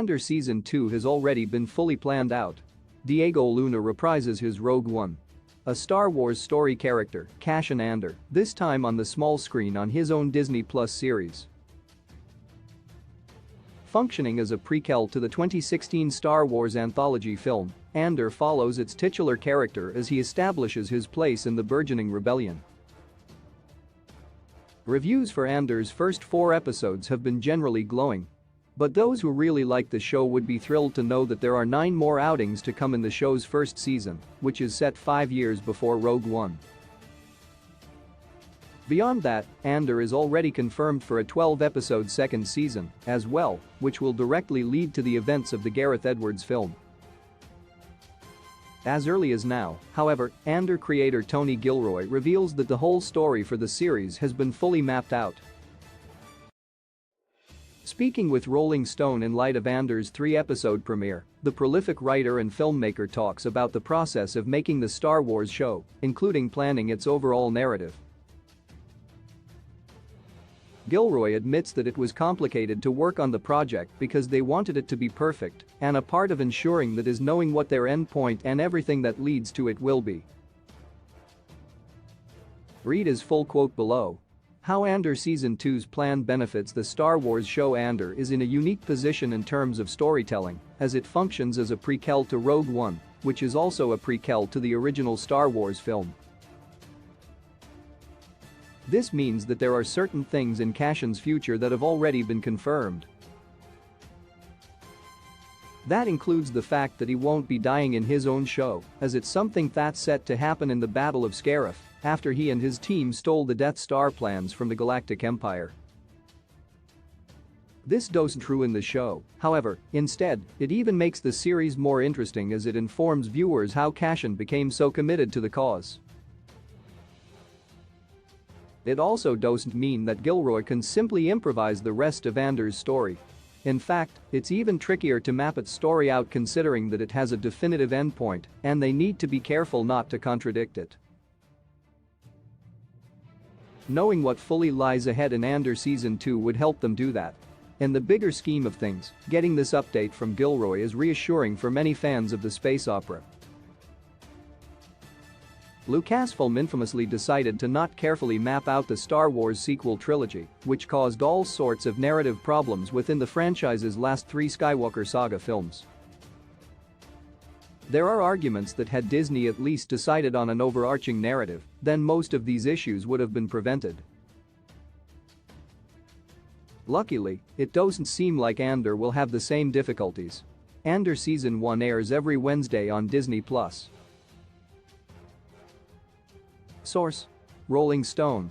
Andor Season 2 has already been fully planned out. Diego Luna reprises his Rogue One, a Star Wars story character, Cassian Andor, this time on the small screen on his own Disney Plus series. Functioning as a prequel to the 2016 Star Wars anthology film, Andor follows its titular character as he establishes his place in the burgeoning rebellion. Reviews for Andor's first 4 episodes have been generally glowing. But those who really like the show would be thrilled to know that there are 9 more outings to come in the show's first season, which is set 5 years before Rogue One. Beyond that, Andor is already confirmed for a 12-episode second season as well, which will directly lead to the events of the Gareth Edwards film. As early as now, however, Andor creator Tony Gilroy reveals that the whole story for the series has been fully mapped out. Speaking with Rolling Stone in light of Andor's 3-episode premiere, the prolific writer and filmmaker talks about the process of making the Star Wars show, including planning its overall narrative. Gilroy admits that it was complicated to work on the project because they wanted it to be perfect, and a part of ensuring that is knowing what their endpoint and everything that leads to it will be. Read his full quote below. How Andor Season 2's plan benefits the Star Wars show. Andor is in a unique position in terms of storytelling, as it functions as a prequel to Rogue One, which is also a prequel to the original Star Wars film. This means that there are certain things in Cassian's future that have already been confirmed. That includes the fact that he won't be dying in his own show, as it's something that's set to happen in the Battle of Scarif, after he and his team stole the Death Star plans from the Galactic Empire. This isn't true in the show, however, instead, it even makes the series more interesting as it informs viewers how Cassian became so committed to the cause. It also doesn't mean that Gilroy can simply improvise the rest of Andor's story. In fact, it's even trickier to map its story out considering that it has a definitive endpoint, and they need to be careful not to contradict it. Knowing what fully lies ahead in Andor Season 2 would help them do that. In the bigger scheme of things, getting this update from Gilroy is reassuring for many fans of the space opera. Lucasfilm infamously decided to not carefully map out the Star Wars sequel trilogy, which caused all sorts of narrative problems within the franchise's last 3 Skywalker saga films. There are arguments that had Disney at least decided on an overarching narrative, then most of these issues would have been prevented. Luckily, it doesn't seem like Andor will have the same difficulties. Andor Season 1 airs every Wednesday on Disney+. Source: Rolling Stone.